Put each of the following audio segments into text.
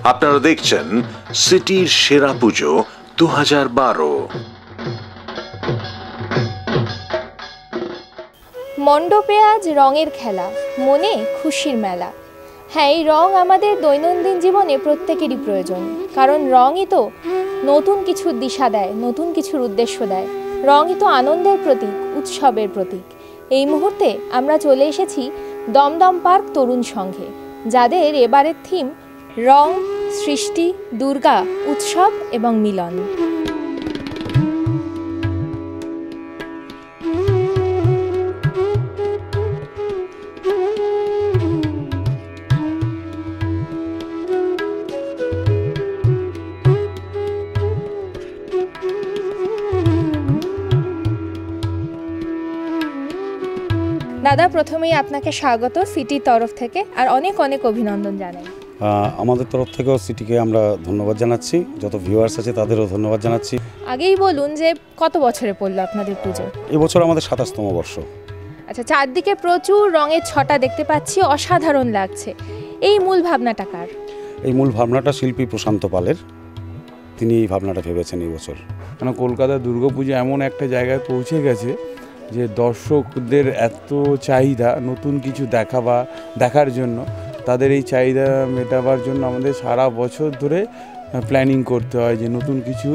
আপনারা দেখছেন সিটির সেরা পুজো 2012। মণ্ডপে আজ রঙের খেলা, মনে খুশির মেলা। হ্যাঁ, এই রং আমাদের দৈনন্দিন জীবনে প্রত্যেকেরই প্রয়োজন, কারণ রঙই তো নতুন কিছুর দিশা দেয়, নতুন কিছুর উদ্দেশ্য দেয়। রঙই তো আনন্দের প্রতীক, উৎসবের প্রতীক। এই মুহূর্তে আমরা চলে এসেছি দমদম পার্ক তরুণ সংঘে, যাদের এবারের থিম রং, সৃষ্টি, দুর্গা, উৎসব এবং মিলন। দাদা, প্রথমেই আপনাকে স্বাগত সিটির তরফ থেকে, আর অনেক অনেক অভিনন্দন জানাই। আমাদের তরফ থেকেও সিটিকে আমরা ধন্যবাদ জানাচ্ছি, যত ভিউয়ার্স আছে তাদেরও ধন্যবাদ জানাচ্ছি। আগেই বলুন যে কত বছরে পড়লো আপনাদের পুজো? এবছর আমাদের 27তম বর্ষ। আচ্ছা, চারদিকে প্রচুর রঙের ছটা দেখতে পাচ্ছি, অসাধারণ লাগছে। এই মূল ভাবনাটা কার? এই মূল ভাবনাটা শিল্পী প্রশান্ত পালের, তিনি এই ভাবনাটা ভেবেছেন এই বছর। কেন কলকাতার দুর্গাপুজো এমন একটা জায়গায় পৌঁছে গেছে যে দর্শকদের এত চাহিদা নতুন কিছু দেখার জন্য, তাদের এই চাহিদা মেটাবার জন্য আমাদের সারা বছর ধরে প্ল্যানিং করতে হয় যে নতুন কিছু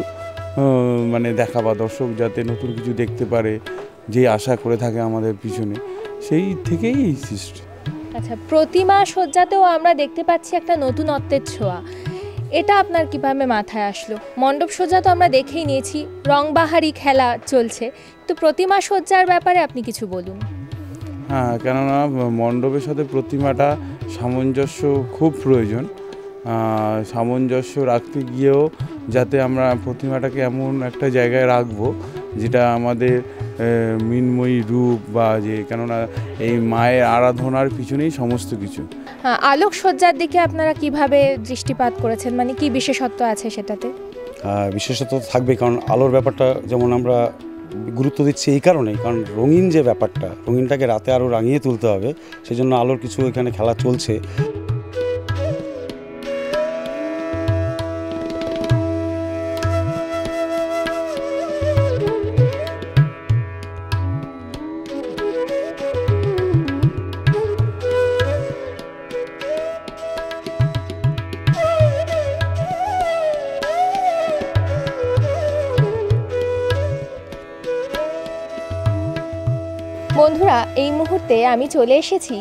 দেখাবা, দর্শক যাতে নতুন কিছু দেখতে পারে, যে আশা করে থাকে আমাদের পিছনে, সেই থেকেই এই সৃষ্টি। আচ্ছা, প্রতিমা সজ্জাতেও আমরা দেখতে পাচ্ছি একটা নতুনত্বের ছোঁয়া। এটা আপনার কিভাবে মাথায় আসলো? মণ্ডপ সজ্জা তো আমরা দেখেই নিয়েছি, রংবাহারি খেলা চলছে, তো প্রতিমা সজ্জার ব্যাপারে আপনি কিছু বলুন। হ্যাঁ, কেননা মণ্ডপের সাথে প্রতিমাটা সামঞ্জস্য খুব প্রয়োজন। সামঞ্জস্য রাখতে গিয়েও যাতে আমরা প্রতিমাটাকে এমন একটা জায়গায় রাখবো যেটা আমাদের মৃন্ময়ী রূপ, বা যে কেননা এই মায়ের আরাধনার পিছনেই সমস্ত কিছু। হ্যাঁ, আলোকসজ্জার দিকে আপনারা কিভাবে দৃষ্টিপাত করেছেন, মানে কি বিশেষত্ব আছে সেটাতে? বিশেষত থাকবে, কারণ আলোর ব্যাপারটা যেমন আমরা গুরুত্ব দিচ্ছি এই কারণেই, কারণ রঙিন যে ব্যাপারটা, রঙিনটাকে রাতে আরও রাঙিয়ে তুলতে হবে, সেই জন্য আলোর কিছু এখানে খেলা চলছে। বন্ধুরা, এই মুহূর্তে আমি চলে এসেছি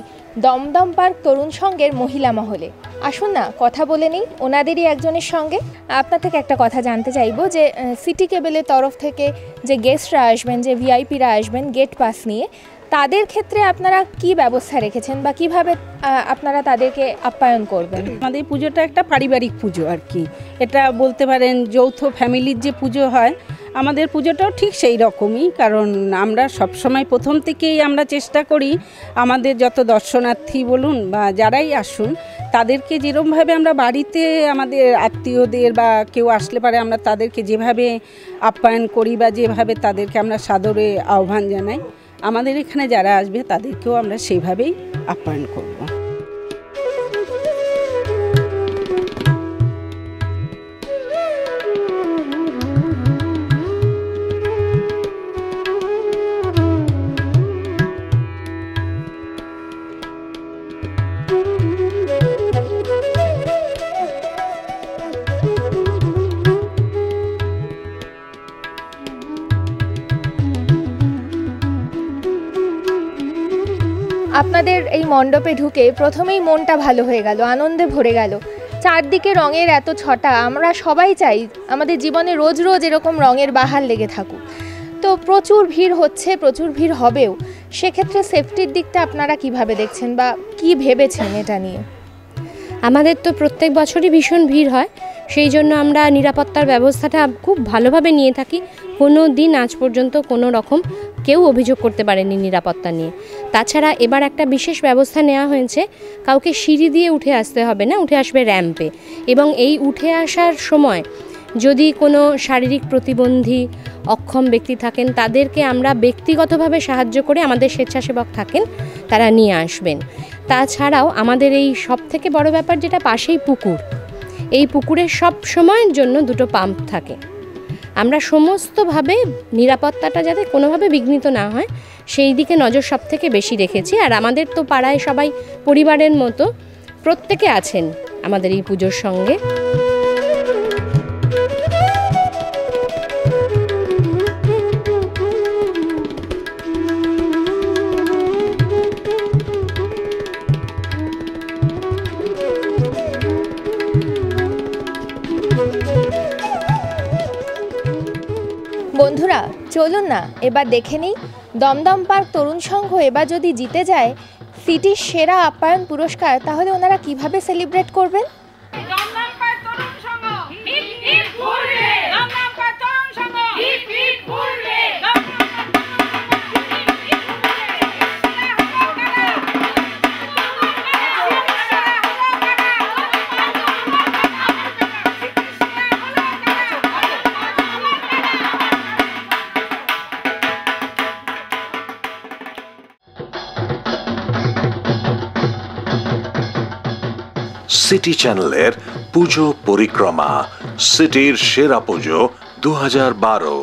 দমদম পার্ক তরুণ সংঘের মহিলা মহলে। আসুন না কথা বলে নিই ওনাদেরই একজনের সঙ্গে। আপনার থেকে একটা কথা জানতে চাইবো যে সিটি কেবলের তরফ থেকে যে গেস্টরা আসবেন, যে ভিআইপিরা আসবেন গেট পাস নিয়ে, তাদের ক্ষেত্রে আপনারা কি ব্যবস্থা রেখেছেন বা কিভাবে আপনারা তাদেরকে আপ্যায়ন করবেন? আমাদের পুজোটা একটা পারিবারিক পুজো আর কি, এটা বলতে পারেন যৌথ ফ্যামিলির যে পুজো হয়, আমাদের পুজোটাও ঠিক সেই রকমই। কারণ আমরা সবসময় প্রথম থেকেই আমরা চেষ্টা করি আমাদের যত দর্শনার্থী বলুন বা যারাই আসুন, তাদেরকে যেরকমভাবে আমরা বাড়িতে আমাদের আত্মীয়দের বা কেউ আসলে পারে আমরা তাদেরকে যেভাবে আপ্যায়ন করি বা যেভাবে তাদেরকে আমরা সাদরে আহ্বান জানাই, আমাদের এখানে যারা আসবে তাদেরকেও আমরা সেইভাবেই আপ্যায়ন করব। আপনাদের এই মণ্ডপে ঢুকে প্রথমেই মনটা ভালো হয়ে গেল, আনন্দে ভরে গেল। চারদিকে রঙের এত ছটা, আমরা সবাই চাই আমাদের জীবনে রোজ রোজ এরকম রঙের বাহার লেগে থাকুক। তো প্রচুর ভিড় হচ্ছে, প্রচুর ভিড় হবেও, সেক্ষেত্রে সেফটির দিকটা আপনারা কিভাবে দেখছেন বা কি ভেবেছেন এটা নিয়ে? আমাদের তো প্রত্যেক বছরই ভীষণ ভিড় হয়, সেই জন্য আমরা নিরাপত্তার ব্যবস্থাটা খুব ভালোভাবে নিয়ে থাকি। কোনো দিন আজ পর্যন্ত কোনো রকম কেউ অভিযোগ করতে পারেনি নিরাপত্তা নিয়ে। তাছাড়া এবার একটা বিশেষ ব্যবস্থা নেওয়া হয়েছে, কাউকে সিঁড়ি দিয়ে উঠে আসতে হবে না, উঠে আসবে র্যাম্পে। এবং এই উঠে আসার সময় যদি কোনো শারীরিক প্রতিবন্ধী অক্ষম ব্যক্তি থাকেন, তাদেরকে আমরা ব্যক্তিগতভাবে সাহায্য করে, আমাদের স্বেচ্ছাসেবক থাকেন, তারা নিয়ে আসবেন। তাছাড়াও আমাদের এই সবথেকে বড় ব্যাপার যেটা, পাশেই পুকুর, এই পুকুরে সব সময়ের জন্য দুটো পাম্প থাকে। আমরা সমস্তভাবে নিরাপত্তাটা যাতে কোনোভাবে বিঘ্নিত না হয় সেই দিকে নজর সব থেকে বেশি রেখেছি। আর আমাদের তো পাড়ায় সবাই পরিবারের মতো প্রত্যেকে আছেন আমাদের এই পুজোর সঙ্গে। বন্ধুরা চলুন না এবার দেখে নিই দমদম পার্ক তরুণ সংঘ এবার যদি জিতে যায় সিটির সেরা আপ্যায়ন পুরস্কার, তাহলে ওনারা কিভাবে সেলিব্রেট করবেন। সিটি চ্যানেলের পুজো পরিক্রমা, সিটির সেরা পুজো 2012।